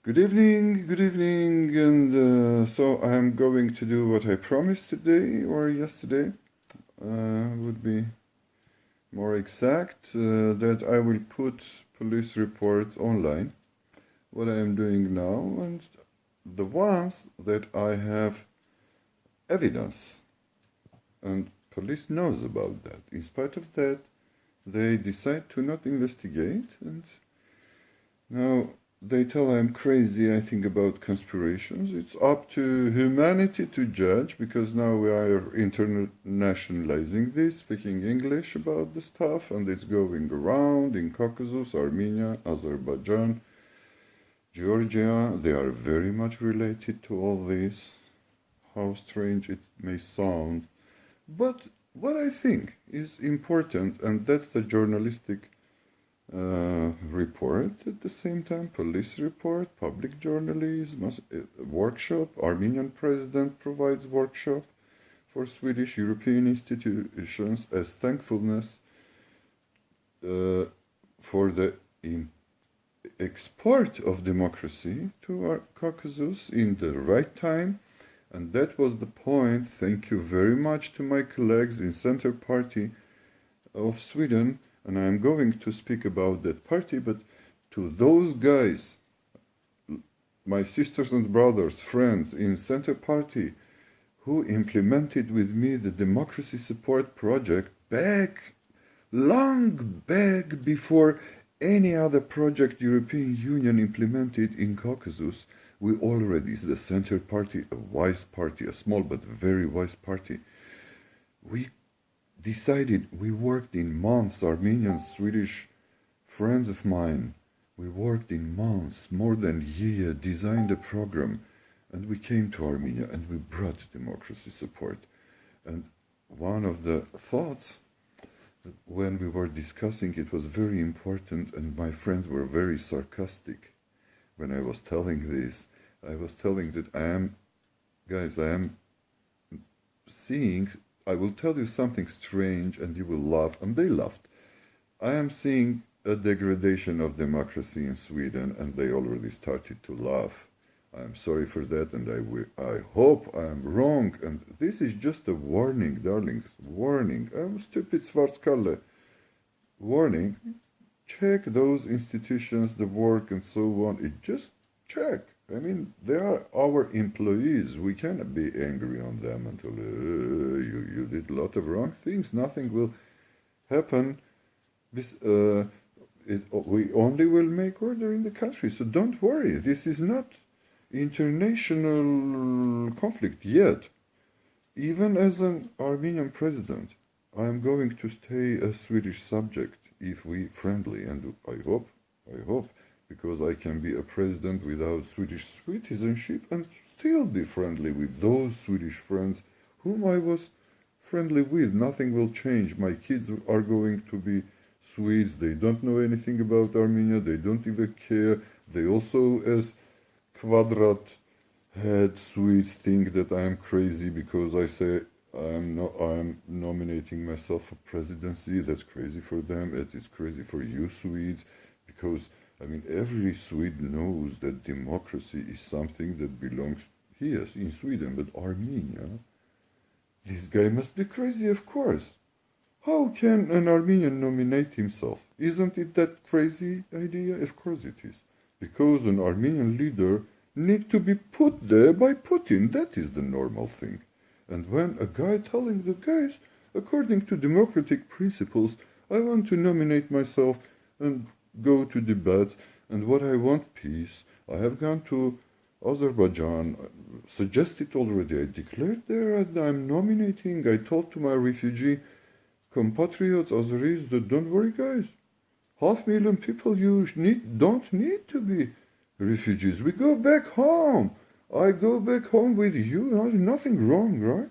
Good evening, and so I'm going to do what I promised today or yesterday. Would be more exact, that I will put police reports online, what I am doing now, and the ones that I have evidence, and police knows about that. In spite of that, they decide to not investigate, and now they tell I'm crazy, I think about conspirations. It's up to humanity to judge, because now we are internationalizing this, speaking English about the stuff, and it's going around in Caucasus, Armenia, Azerbaijan, Georgia. They are very much related to all this, how strange it may sound. But what I think is important, and that's the journalistic report, at the same time police report, public journalism, workshop. Armenian president provides workshop for Swedish European institutions as thankfulness for the export of democracy to our Caucasus in the right time. And that was the point. Thank you very much to my colleagues in Centerpartiet of Sweden. And I'm going to speak about that party, but to those guys, my sisters and brothers, friends in Centerpartiet, who implemented with me the democracy support project long back before any other project European Union implemented in Caucasus, we already, the Centerpartiet, a wise party, a small but very wise party, we decided, we worked in months, Armenian, Swedish friends of mine, we worked in months, more than a year, designed a program, and we came to Armenia and we brought democracy support. And one of the thoughts, when we were discussing, it was very important, and my friends were very sarcastic when I was telling this. I was telling that I am seeing, I will tell you something strange and you will laugh, and they laughed. I am seeing a degradation of democracy in Sweden, and they already started to laugh. I'm sorry for that, and I hope I am wrong, and this is just a warning, darlings, warning. I'm stupid Svartskalle. Warning, check those institutions, the work and so on. It just check. I mean, they are our employees. We cannot be angry on them until you did a lot of wrong things. Nothing will happen. We only will make order in the country. So don't worry. This is not international conflict yet. Even as an Armenian president, I am going to stay a Swedish subject if we friendly, and I hope, because I can be a president without Swedish citizenship and still be friendly with those Swedish friends whom I was friendly with. Nothing will change. My kids are going to be Swedes. They don't know anything about Armenia. They don't even care. They also, as Quadrat head Swedes, think that I am crazy because I say I'm nominating myself for presidency. That's crazy for them. It is crazy for you Swedes, because I mean, every Swede knows that democracy is something that belongs here in Sweden, but Armenia, this guy must be crazy, of course. How can an Armenian nominate himself? Isn't it that crazy idea? Of course it is. Because an Armenian leader needs to be put there by Putin. That is the normal thing. And when a guy telling the guys, according to democratic principles, I want to nominate myself and go to debates, and what I want peace. I have gone to Azerbaijan, suggested already, I declared there, and I'm nominating. I told to my refugee compatriots, Azeris, that don't worry guys, 500,000 people don't need to be refugees. We go back home. I go back home with you. Nothing wrong, right?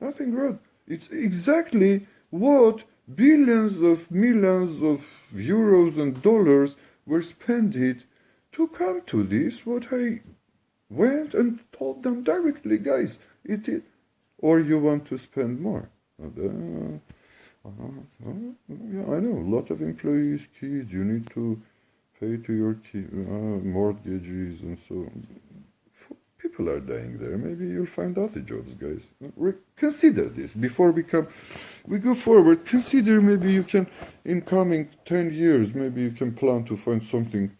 Nothing wrong. It's exactly what billions of millions of euros and dollars were spent to come to this. What I went and told them directly, guys, or you want to spend more? Yeah, I know, a lot of employees, kids, you need to pay to your mortgages and so on. People are dying there. Maybe you'll find other jobs, guys. Consider this before we go forward. Consider maybe you can, in coming 10 years, maybe you can plan to find something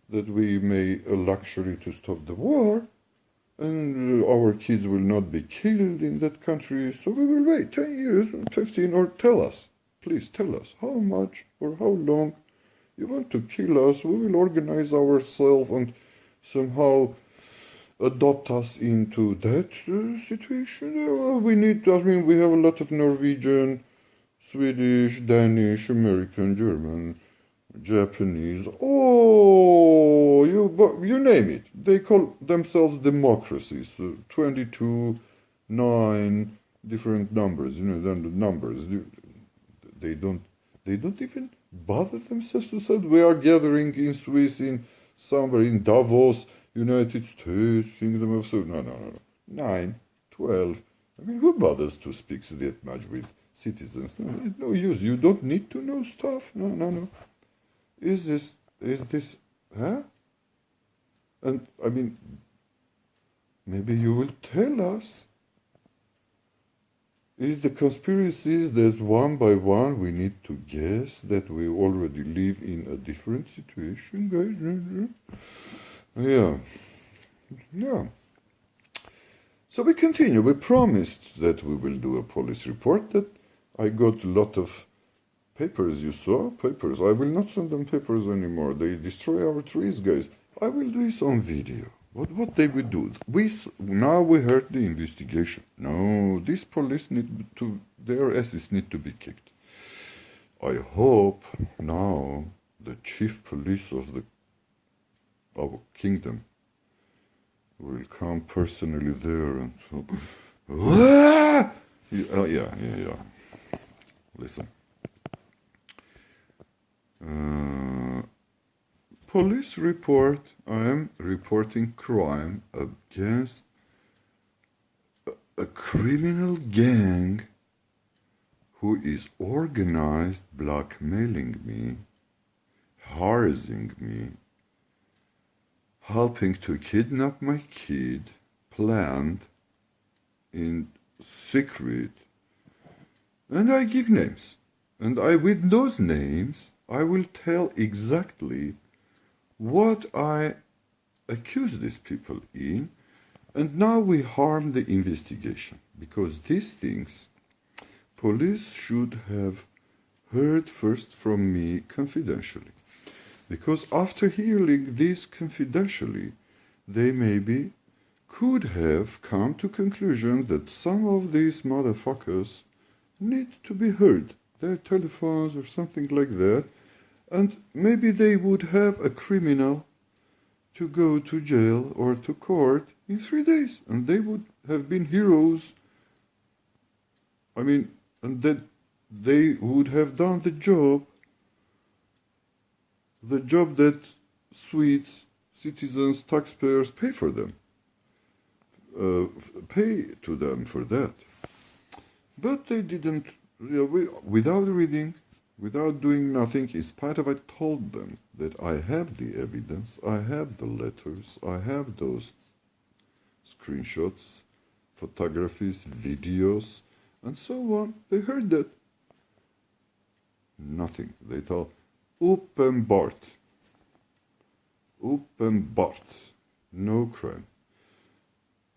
that we may a luxury to stop the war, and our kids will not be killed in that country. So we will wait 10 years, 15, or tell us, please tell us how much or how long you want to kill us. We will organize ourselves and somehow adopt us into that situation. We need, I mean, we have a lot of Norwegian, Swedish, Danish, American, German, Japanese. Oh, you name it. They call themselves democracies. 22, 9, different numbers. You know, then the numbers. They don't even bother themselves to say we are gathering in Swiss, in somewhere in Davos, United States, Kingdom of Sweden. No. 9, 12. I mean, who bothers to speak that much with citizens? No, it's no use. You don't need to know stuff. No. Is this, huh? And, I mean, maybe you will tell us. Is the conspiracies that one by one we need to guess that we already live in a different situation, guys? Yeah. So we continue. We promised that we will do a police report. That I got a lot of papers. You saw papers. I will not send them papers anymore. They destroy our trees, guys. I will do this on video. What they will do? Now we heard the investigation. No, these police their asses need to be kicked. I hope now the chief police of our kingdom will come personally there and yeah. Listen. Police report. I am reporting crime against a criminal gang who is organized, blackmailing me, harassing me, helping to kidnap my kid, planned in secret. And I give names. And with those names, I will tell exactly what I accuse these people in. And now we harm the investigation. Because these things, police should have heard first from me confidentially. Because after hearing this confidentially, they maybe could have come to conclusion that some of these motherfuckers need to be heard, their telephones or something like that, and maybe they would have a criminal to go to jail or to court in 3 days, and they would have been heroes. I mean, and that they would have done the job that Swedes, citizens, taxpayers pay for them, pay to them for that. But they didn't, without reading, without doing nothing, in spite of I told them that I have the evidence, I have the letters, I have those screenshots, photographies, videos, and so on. They heard that. Nothing. They told, uppenbart, no crime.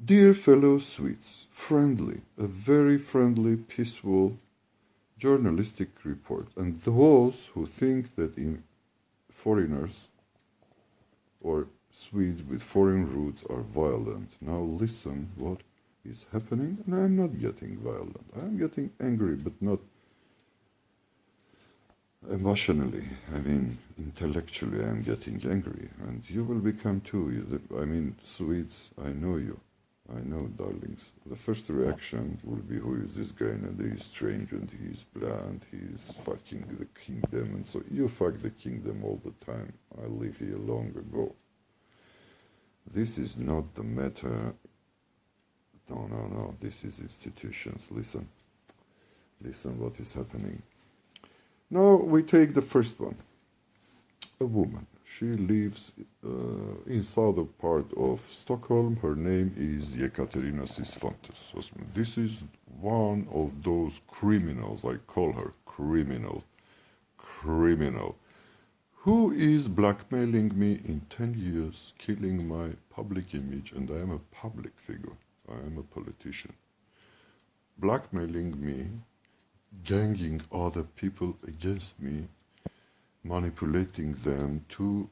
Dear fellow Swedes, friendly, a very friendly, peaceful, journalistic report. And those who think that in foreigners or Swedes with foreign roots are violent, now listen what is happening. And I'm not getting violent. I'm getting angry, but not emotionally. I mean, intellectually I'm getting angry. And you will become too. I mean, Swedes, I know you. I know, darlings. The first reaction will be, who is this guy? And he's strange and he's bland, he's fucking the kingdom. And so you fuck the kingdom all the time. I leave here long ago. This is not the matter. No. This is institutions. Listen what is happening. Now we take the first one. A woman. She lives in southern part of Stockholm. Her name is Ekaterina Sisfontes. This is one of those criminals, I call her criminal, who is blackmailing me in 10 years, killing my public image, and I am a public figure. I am a politician. Blackmailing me, ganging other people against me, manipulating them to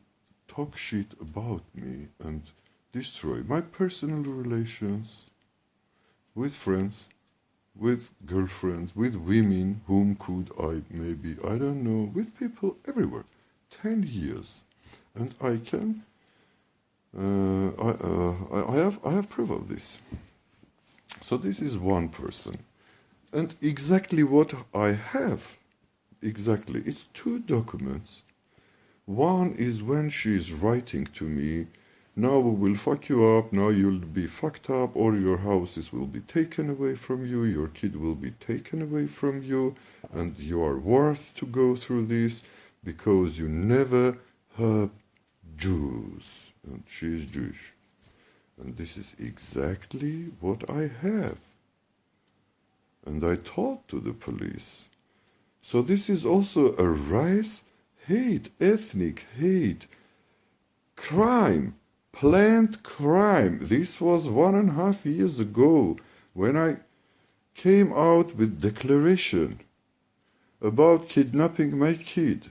talk shit about me and destroy my personal relations with friends, with girlfriends, with women, whom could I maybe, I don't know, with people everywhere. 10 years. And I can, I have proof of this. So this is one person. And exactly what I have, exactly, it's two documents. One is when she is writing to me, now we will fuck you up, now you'll be fucked up, or your houses will be taken away from you, your kid will be taken away from you, and you are worth to go through this because you never help Jews. And she is Jewish. And this is exactly what I have. And I talked to the police. So this is also a race hate, ethnic hate, crime, planned crime. This was 1.5 years ago when I came out with declaration about kidnapping my kid.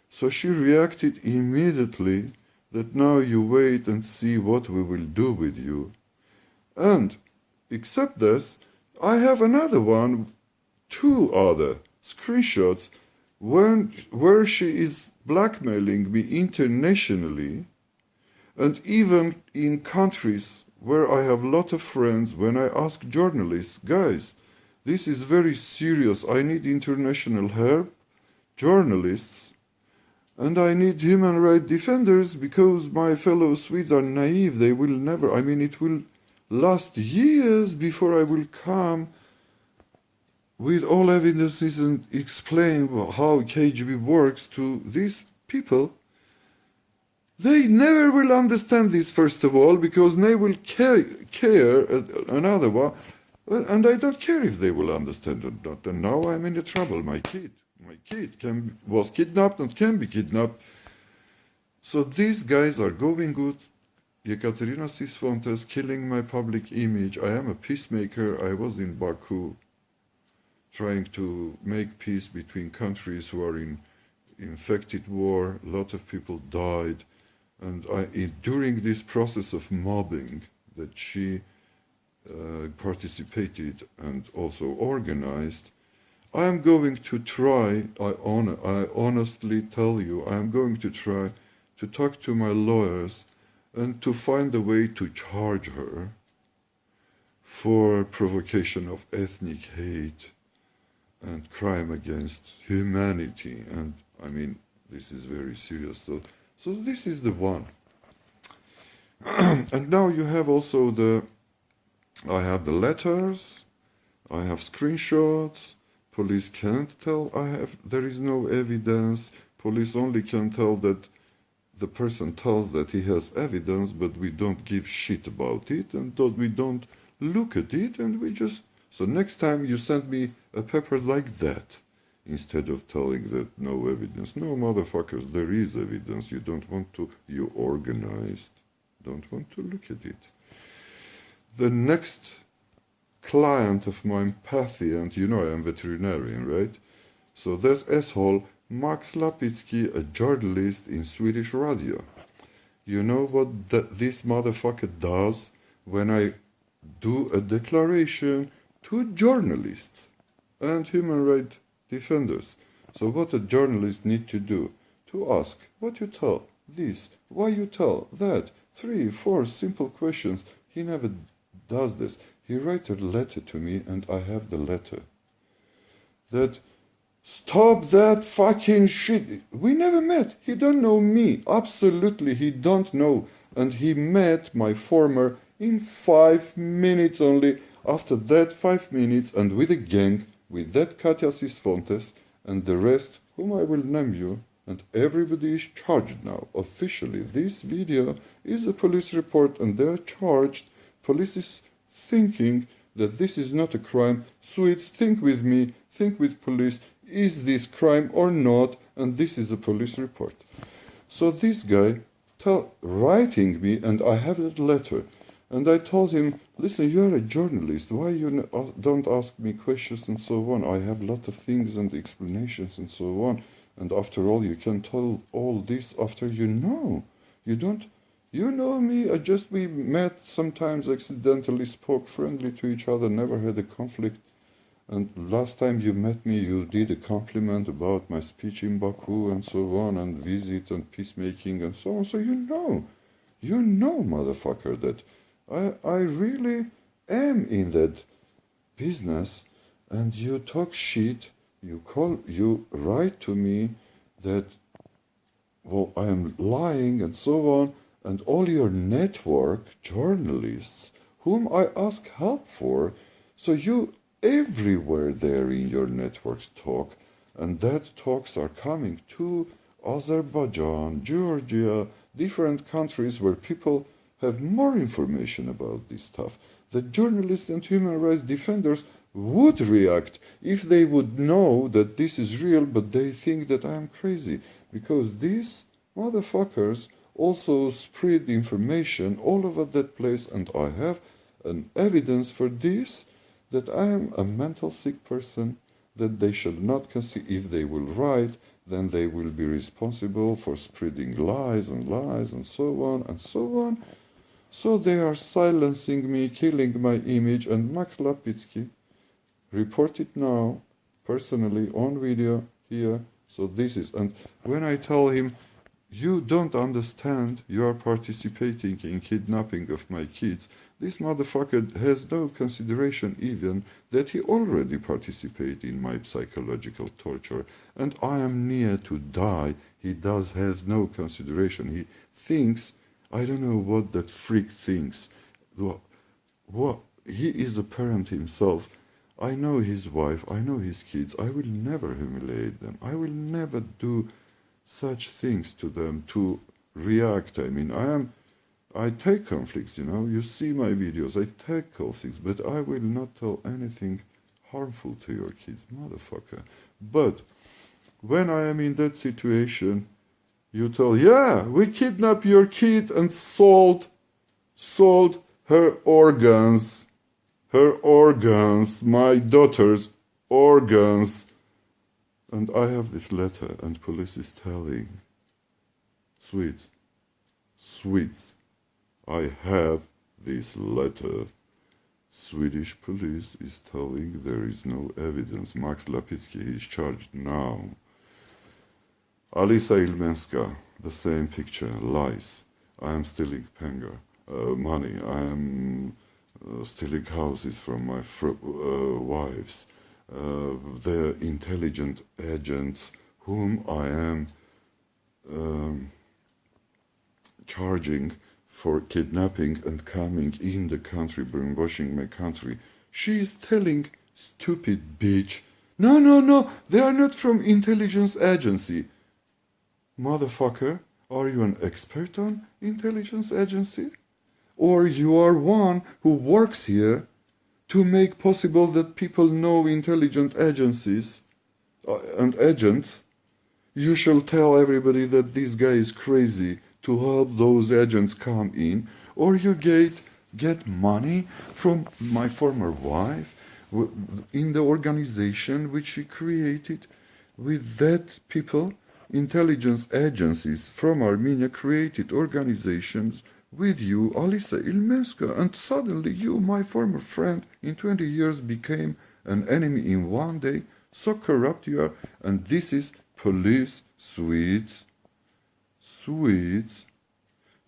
So she reacted immediately that now you wait and see what we will do with you. And except this, I have another one, 2 other screenshots where she is blackmailing me internationally, and even in countries where I have a lot of friends. When I ask journalists, guys, this is very serious, I need international help, journalists, and I need human rights defenders because my fellow Swedes are naive. They will never, I mean, it will last years before I will come with all evidences and explain how KGB works to these people. They never will understand this, first of all, because they will care another one, and I don't care if they will understand or not. And now I'm in the trouble. My kid was kidnapped and can be kidnapped. So these guys are going good. Ekaterina Sisfontes killing my public image. I am a peacemaker. I was in Baku trying to make peace between countries who are in infected war. A lot of people died. And during this process of mobbing that she participated and also organized, I am going to try, I honestly tell you, I am going to try to talk to my lawyers and to find a way to charge her for provocation of ethnic hate and crime against humanity. And I mean, this is very serious. So this is the one. And now you have also I have the letters, I have screenshots. Police can't tell there is no evidence. Police only can tell that the person tells that he has evidence, but we don't give shit about it, and we don't look at it, and we just... So next time you send me a paper like that, instead of telling that no evidence. No, motherfuckers, there is evidence. You don't want to, you organized, don't want to look at it. The next client of my empathy, and you know I am veterinarian, right? So there's asshole Max Lapitsky, a journalist in Swedish radio. You know what this motherfucker does when I do a declaration to journalists and human rights defenders? So what a journalist need to do? To ask, what you tell, this, why you tell, that, 3, 4 simple questions. He never does this. He write a letter to me, and I have the letter. That, stop that fucking shit. We never met. He don't know me. Absolutely, he don't know. And he met my former in 5 minutes only. After that 5 minutes, and with a gang, with that Katya Sisfontes, and the rest, whom I will name you, and everybody is charged now. Officially, this video is a police report and they're charged. Police is thinking that this is not a crime. Swedes, think with me, think with police. Is this crime or not? And this is a police report. So this guy writing me, and I have that letter, and I told him, listen, you're a journalist, why you don't ask me questions and so on? I have a lot of things and explanations and so on, and after all, you can tell all this after you know. You don't, you know me, we met, sometimes accidentally spoke friendly to each other, never had a conflict. And last time you met me, you did a compliment about my speech in Baku and so on, and visit and peacemaking and so on. So you know, motherfucker, that I really am in that business. And you talk shit, you write to me that, well, I am lying and so on, and all your network journalists, whom I ask help for, so you everywhere there in your networks talk, and that talks are coming to Azerbaijan, Georgia, different countries where people have more information about this stuff. The journalists and human rights defenders would react if they would know that this is real, but they think that I am crazy, because these motherfuckers also spread information all over that place, and I have an evidence for this, that I am a mental sick person, that they shall not consider. If they will write, then they will be responsible for spreading lies and so on and so on. So they are silencing me, killing my image, and Max Lapitsky reported now, personally, on video here. So this is, and when I tell him, you don't understand, you are participating in kidnapping of my kids, this motherfucker has no consideration even that he already participated in my psychological torture, and I am near to die. He has no consideration. He thinks, I don't know what that freak thinks. What? He is a parent himself. I know his wife, I know his kids. I will never humiliate them. I will never do such things to them to react. I mean, I take conflicts, you see my videos, I take conflicts, but I will not tell anything harmful to your kids, motherfucker. But when I am in that situation, you tell, yeah, we kidnapped your kid and sold her organs, my daughter's organs. And I have this letter, and police is telling, Swedes, I have this letter. Swedish police is telling there is no evidence. Max Lapitsky is charged now. Alisa Ilmenska, the same picture, lies. I am stealing money. I am stealing houses from my wives. They're intelligent agents whom I am charging for kidnapping and coming in the country, brainwashing my country. She is telling, stupid bitch, no, they are not from intelligence agency. Motherfucker, are you an expert on intelligence agency? Or you are one who works here to make possible that people know intelligent agencies and agents? You shall tell everybody that this guy is crazy to help those agents come in, or you get money from my former wife in the organization which she created with that people, intelligence agencies from Armenia created organizations with you, Alisa Ilmenska, and suddenly you, my former friend, in 20 years became an enemy in one day. So corrupt you are, and this is police, Swedes.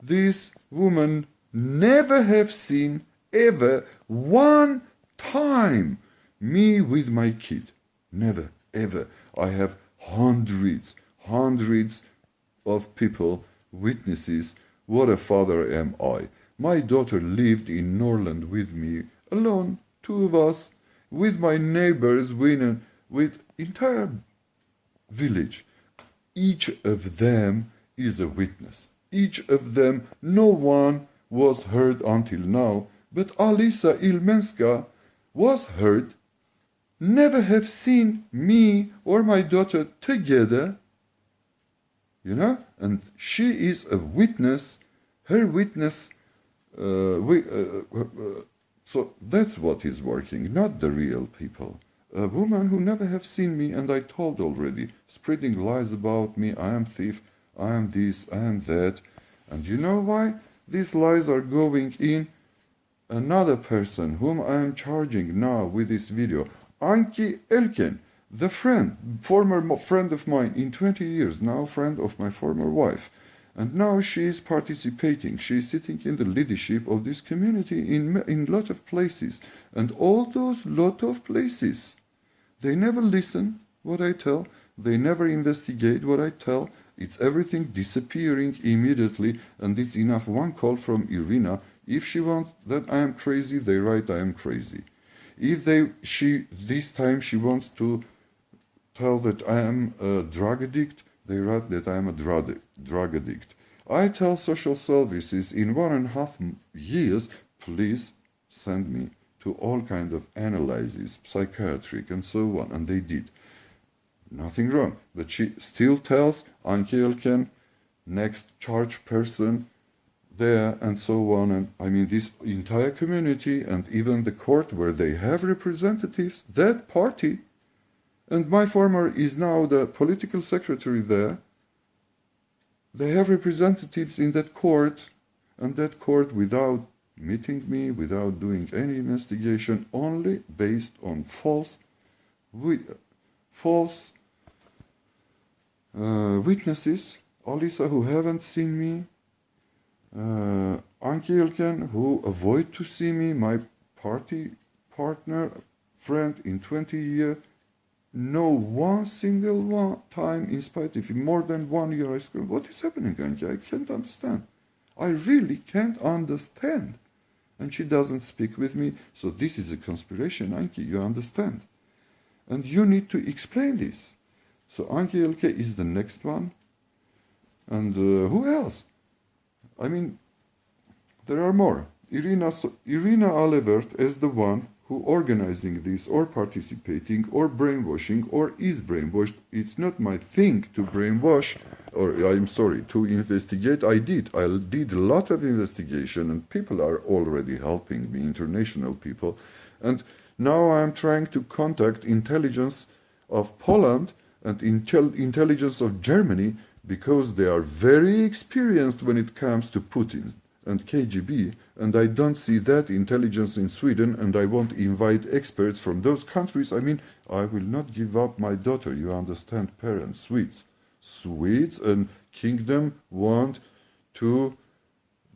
This woman never have seen ever one time me with my kid. Never, ever. I have hundreds of people, witnesses. What a father am I. My daughter lived in Norland with me, alone, two of us, with my neighbors, with entire village. Each of them is a witness. Each of them, no one was heard until now, but Alisa Ilmenska was heard, never have seen me or my daughter together, and she is a witness. Her witness, so that's what is working, not the real people. A woman who never have seen me, and I told already, spreading lies about me, I am thief, I am this, I am that. And you know why? These lies are going in another person whom I am charging now with this video. Anki Elken, the former friend of mine in 20 years, now friend of my former wife. And now she is participating. She is sitting in the leadership of this community in lot of places. And all those lot of places, they never listen what I tell. They never investigate what I tell. It's everything disappearing immediately. And it's enough one call from Irina. If she wants that I am crazy, they write I am crazy. If this time she wants to tell that I am a drug addict, they write that I am a drug addict. I tell social services in 1.5 years, please send me to all kind of analyses, psychiatric and so on, and they did. Nothing wrong, but she still tells Anki Elken, next charge person there, and so on. And I mean, this entire community and even the court where they have representatives, that party, and my former is now the political secretary there. They have representatives in that court, and that court, without meeting me, without doing any investigation, only based on false witnesses, Alisa who haven't seen me, Anki Elken who avoid to see me, my party partner, friend in 20 years, no one single time, in spite of more than 1 year, I scream, what is happening, Anki? I can't understand. I really can't understand. And she doesn't speak with me, so this is a conspiration, Anki, you understand. And you need to explain this. So Anki Elke is the next one. And who else? I mean, there are more. Irina Alevert is the one who organizing this or participating or brainwashing or is brainwashed. It's not my thing to brainwash, or I'm sorry, to investigate. I did a lot of investigation, and people are already helping me, international people. And now I'm trying to contact intelligence of Poland and intelligence of Germany, because they are very experienced when it comes to Putin and KGB, and I don't see that intelligence in Sweden, and I won't invite experts from those countries. I mean, I will not give up my daughter, you understand, parents, Swedes and kingdom want to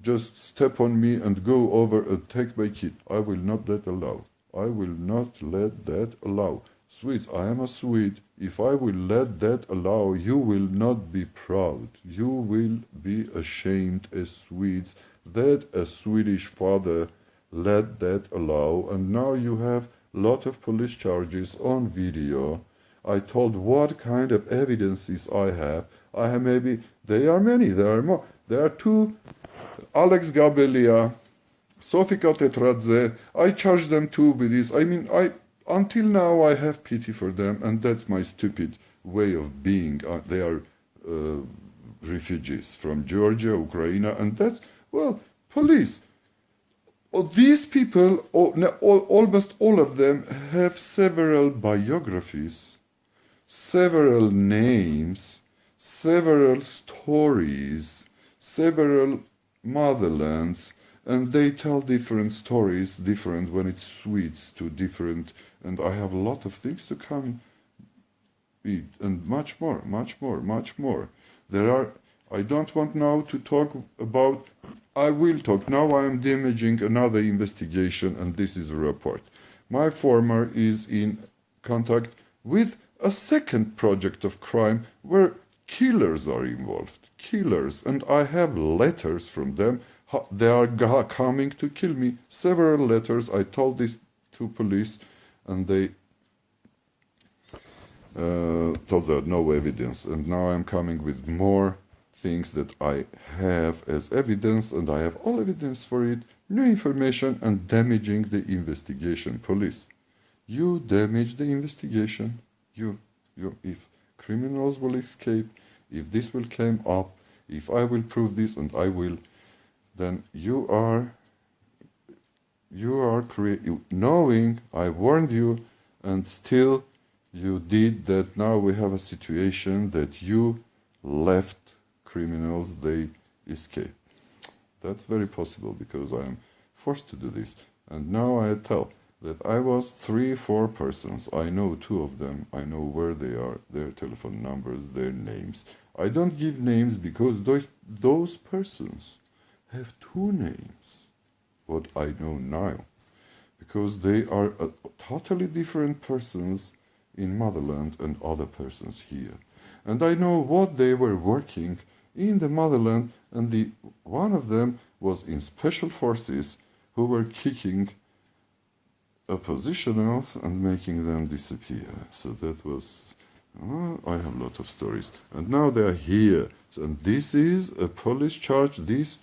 just step on me and go over and take my kid. I will not let allow. I will not let that allow. Swedes, I am a Swede. If I will let that allow, you will not be proud. You will be ashamed as Swedes that a Swedish father let that allow. And now you have a lot of police charges on video. I told what kind of evidences I have. I have maybe, there are many, there are more. There are two, Alex Gabelia, Sofika Tetradze. I charged them too with this. I mean, until now I have pity for them, and that's my stupid way of being. They are refugees from Georgia, Ukraine, and that's, well, police. These people, almost all of them, have several biographies, several names, several stories, several motherlands, and they tell different stories, different when it's Swedes to different, and I have a lot of things to come, and much more, much more, much more. There are, I don't want now to talk about, I will talk, now I am damaging another investigation, and this is a report. My former is in contact with a second project of crime where killers are involved, killers, and I have letters from them. They are coming to kill me. Several letters. I told this to police, and they told her no evidence, and now I'm coming with more things that I have as evidence, and I have all evidence for it, new information, and damaging the investigation. Police, you damage the investigation. You, if criminals will escape, if this will come up, if I will prove this, and I will, then you are knowing I warned you, and still you did that. Now we have a situation that you left criminals, they escape. That's very possible because I am forced to do this. And now I tell that I was 3-4 persons. I know 2 of them. I know where they are, their telephone numbers, their names. I don't give names because those persons have 2 names. What I know now, because they are totally different persons in motherland and other persons here. And I know what they were working in the motherland, and one of them was in special forces who were kicking oppositionals and making them disappear. So that was, I have a lot of stories. And now they are here. And this is a police charge. These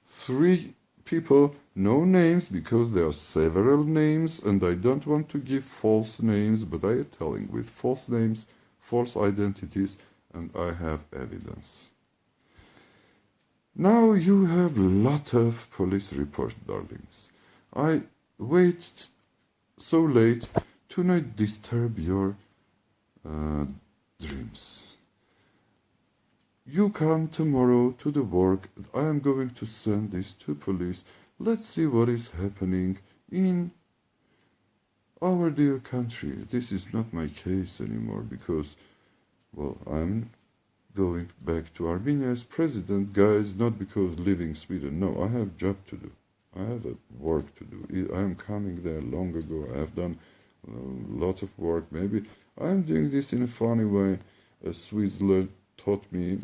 3 people, no names, because there are several names, and I don't want to give false names, but I am telling with false names, false identities, and I have evidence. Now you have a lot of police reports, darlings. I wait so late to not disturb your dreams. You come tomorrow to the work. I am going to send this to police. Let's see what is happening in our dear country. This is not my case anymore because, well, I'm going back to Armenia as president, guys, not because living Sweden. No, I have job to do. I have a work to do. I am coming there long ago. I have done a lot of work. Maybe I'm doing this in a funny way, as Switzerland taught me,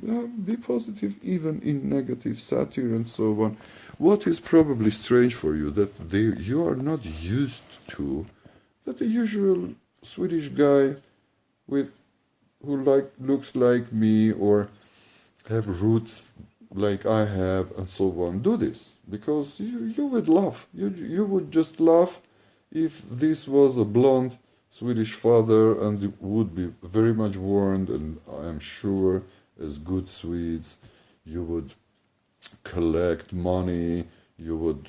be positive even in negative satire and so on. What is probably strange for you that you are not used to that the usual Swedish guy who looks like me or have roots like I have and so on do this, because you would laugh. You would just laugh if this was a blonde Swedish father, and would be very much warned, and I am sure as good Swedes you would collect money, you would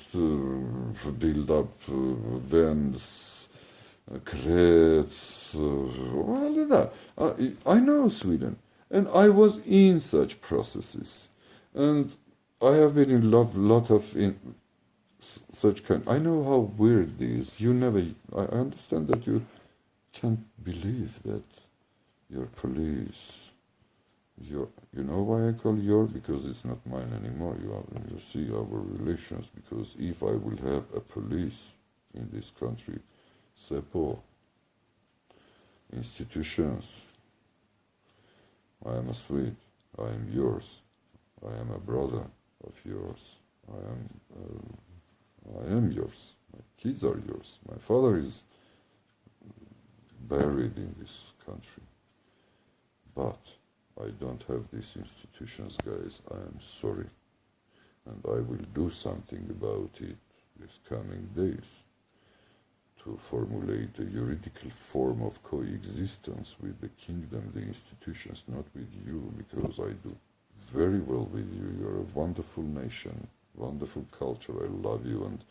build up vents, crets, all of that. I know Sweden, and I was in such processes, and I have been in lot of such kind. I know how weird this. I understand that you can't believe that your police. You know why I call your? Because it's not mine anymore. You see our relations. Because if I will have a police in this country, SEPO, institutions, I am a Swede. I am yours. I am a brother of yours. I am yours. My kids are yours. My father is buried in this country. But I don't have these institutions, guys. I am sorry. And I will do something about it these coming days to formulate a juridical form of coexistence with the kingdom, the institutions, not with you, because I do very well with you. You're a wonderful nation, wonderful culture. I love you, and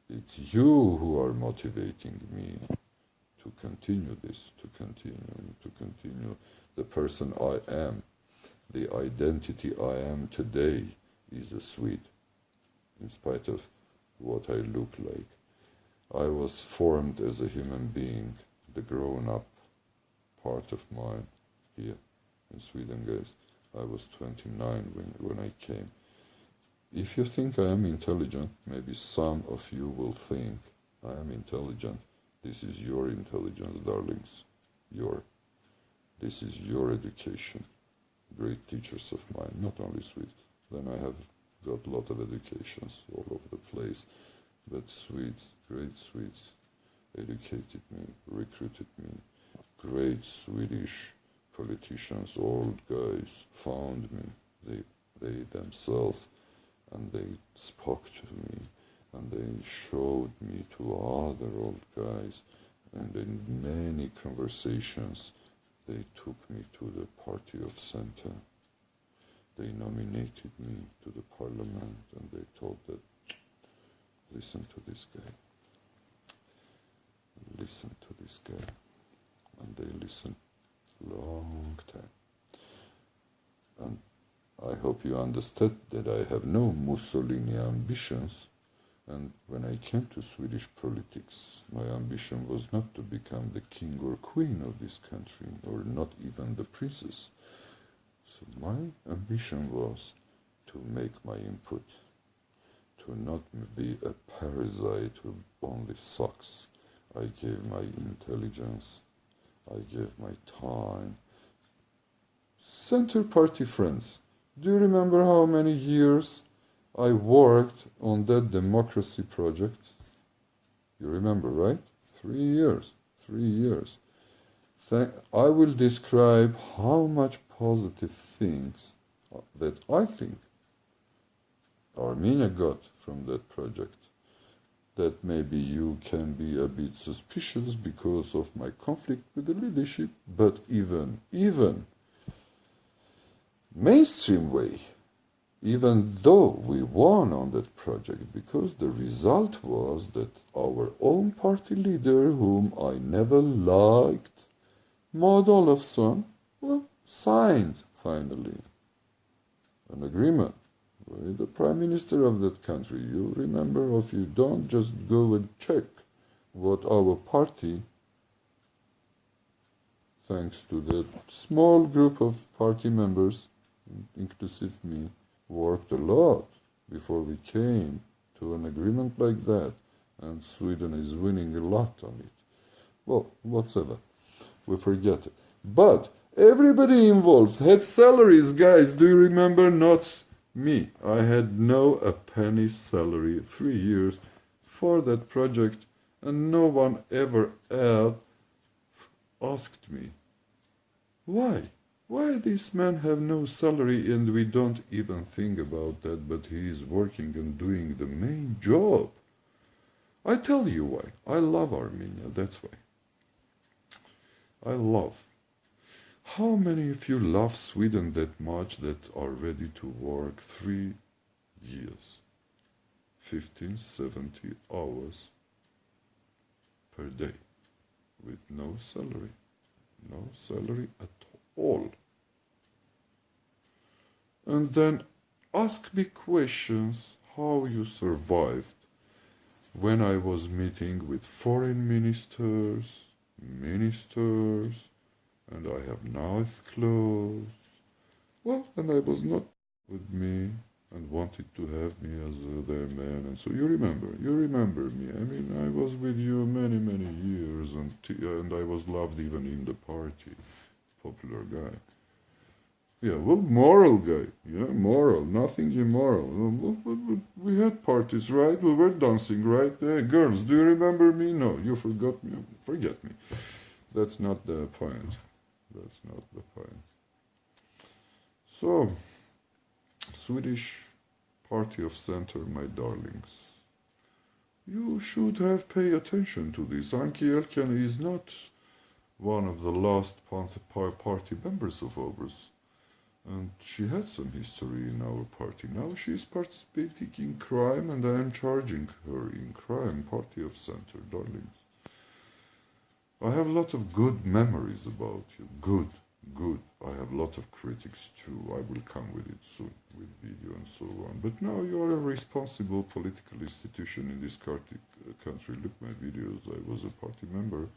it's you who are motivating me to continue this, to continue the person I am. The identity I am today is a Swede, in spite of what I look like. I was formed as a human being, the grown-up part of mine here in Sweden, guys. I was 29 when I came. If you think I am intelligent, maybe some of you will think I am intelligent. This is your intelligence, darlings. This is your education. Great teachers of mine, not only Swedes. Then I have got a lot of educations all over the place. But Swedes, great Swedes, educated me, recruited me, great Swedish politicians, old guys, found me. They themselves, and they spoke to me, and they showed me to other old guys, and in many conversations they took me to the party of Center. They nominated me to the parliament, and they told that, listen to this guy, listen to this guy, and they listened long time. And I hope you understood that I have no Mussolini ambitions, and when I came to Swedish politics, my ambition was not to become the king or queen of this country, or not even the princess. So my ambition was to make my input, to not be a parasite who only sucks. I gave my intelligence, I gave my time. Centerparty friends, do you remember how many years I worked on that democracy project? You remember, right? 3 years. 3 years. I will describe how much positive things that I think Armenia got from that project. That maybe you can be a bit suspicious because of my conflict with the leadership, but even mainstream way, even though we won on that project, because the result was that our own party leader, whom I never liked, Maud Olofsson, well, signed finally an agreement with the prime minister of that country. You remember, if you don't, just go and check what our party, thanks to that small group of party members, inclusive me, worked a lot before we came to an agreement like that, and Sweden is winning a lot on it. Well, whatever, we forget it. But everybody involved had salaries, guys. Do you remember? Not me. I had a penny salary 3 years for that project, and no one ever asked me why. Why this man have no salary, and we don't even think about that, but he is working and doing the main job. I tell you why. I love Armenia, that's why. I love. How many of you love Sweden that much that are ready to work 3 years, 15, 70 hours per day with no salary? No salary at all. And then ask me questions how you survived when I was meeting with foreign ministers, and I have nice clothes. Well, and I was not with me and wanted to have me as their man. And so you remember me. I mean, I was with you many, many years, and I was loved even in the party. Popular guy. Yeah, well, moral guy. Yeah, moral. Nothing immoral. We had parties, right? We were dancing, right? Hey, girls, do you remember me? No, you forgot me. Forget me. That's not the point. That's not the point. So, Swedish Party of Center, my darlings. You should have paid attention to this. Anki Elken is not one of the last party members of ours. And she had some history in our party. Now she is participating in crime, and I am charging her in crime. Party of Center, darlings. I have a lot of good memories about you. Good. I have a lot of critics too. I will come with it soon, with video and so on. But now you are a responsible political institution in this country. Look my videos. I was a party member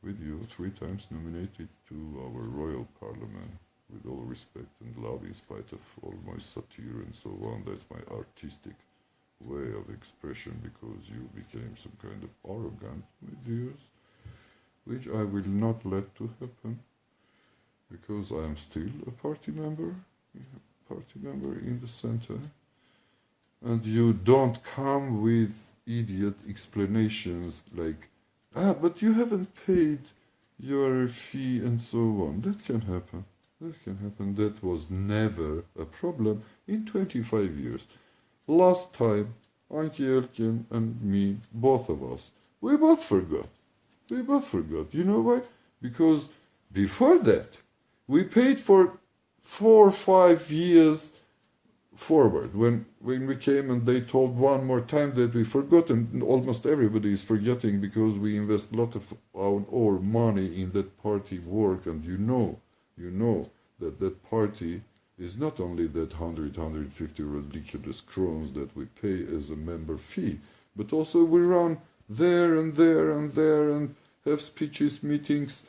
with you, 3 times nominated to our royal parliament. With all respect and love, in spite of all my satire and so on. That's my artistic way of expression, because you became some kind of arrogant ideas, which I will not let to happen, because I am still a party member in the center, and you don't come with idiot explanations like, but you haven't paid your fee and so on. That can happen. That can happen. That was never a problem in 25 years. Last time, Anki Elkin and me, both of us, we both forgot. We both forgot. You know why? Because before that, we paid for 4 or 5 years forward. When we came and they told one more time that we forgot, and almost everybody is forgetting because we invest a lot of our money in that party work, and you know that that party is not only that 150 ridiculous crowns that we pay as a member fee, but also we run there and there and there and have speeches, meetings,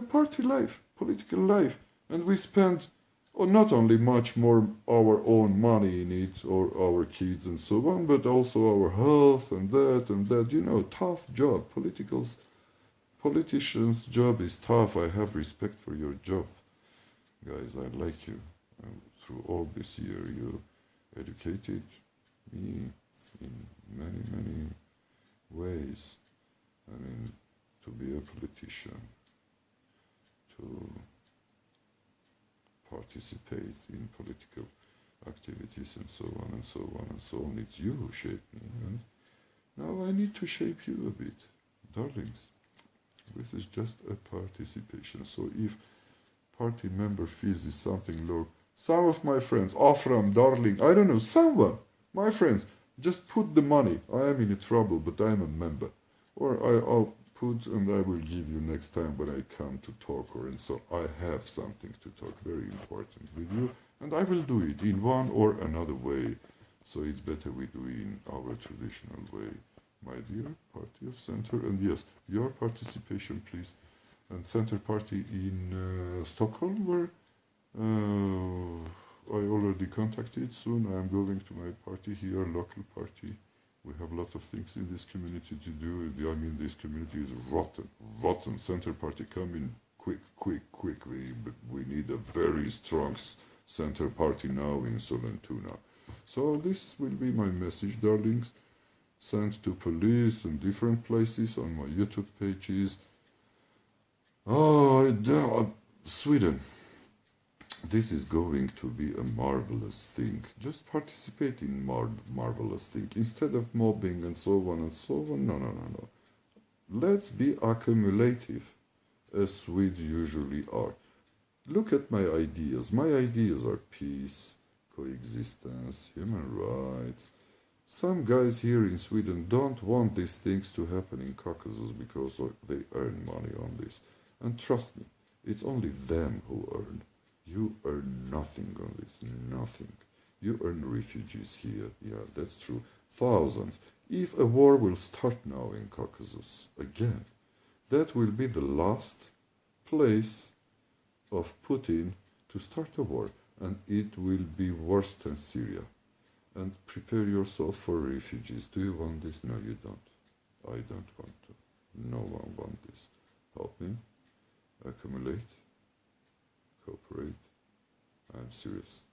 party life, political life, and we spend not only much more our own money in it or our kids and so on, but also our health and that. Tough job. Politicians' job is tough. I have respect for your job, guys. I like you. Through all this year, you educated me in many, many ways. I mean, to be a politician, to participate in political activities and so on and so on and so on. It's you who shaped me, and now I need to shape you a bit. Darlings, this is just a participation. So if party member fees is something low, some of my friends, Afram, darling, I don't know, someone, my friends, just put the money. I am in trouble, but I'm a member. Or I'll put and I will give you next time when I come to talk, and so I have something to talk very important with you, and I will do it in one or another way. So it's better we do it in our traditional way, my dear Party of Center. And yes, your participation, please. And Centerpartiet in Stockholm, where I already contacted. Soon I am going to my party here, local party. We have a lot of things in this community to do. I mean, this community is rotten. Centerpartiet, come in quick. We need a very strong Centerpartiet now in Sollentuna. So this will be my message, darlings, sent to police and different places on my YouTube pages. Sweden. This is going to be a marvelous thing. Just participate in marvelous thing instead of mobbing and so on and so on. No. Let's be accumulative, as Swedes usually are. Look at my ideas. My ideas are peace, coexistence, human rights. Some guys here in Sweden don't want these things to happen in Caucasus because they earn money on this. And trust me, it's only them who earn. You earn nothing on this, nothing. You earn refugees here, yeah, that's true. Thousands. If a war will start now in Caucasus again, that will be the last place of Putin to start a war, and it will be worse than Syria. And prepare yourself for refugees. Do you want this? No, you don't. I don't want to. No one wants this. Help me. Accumulate. Cooperate. I'm serious.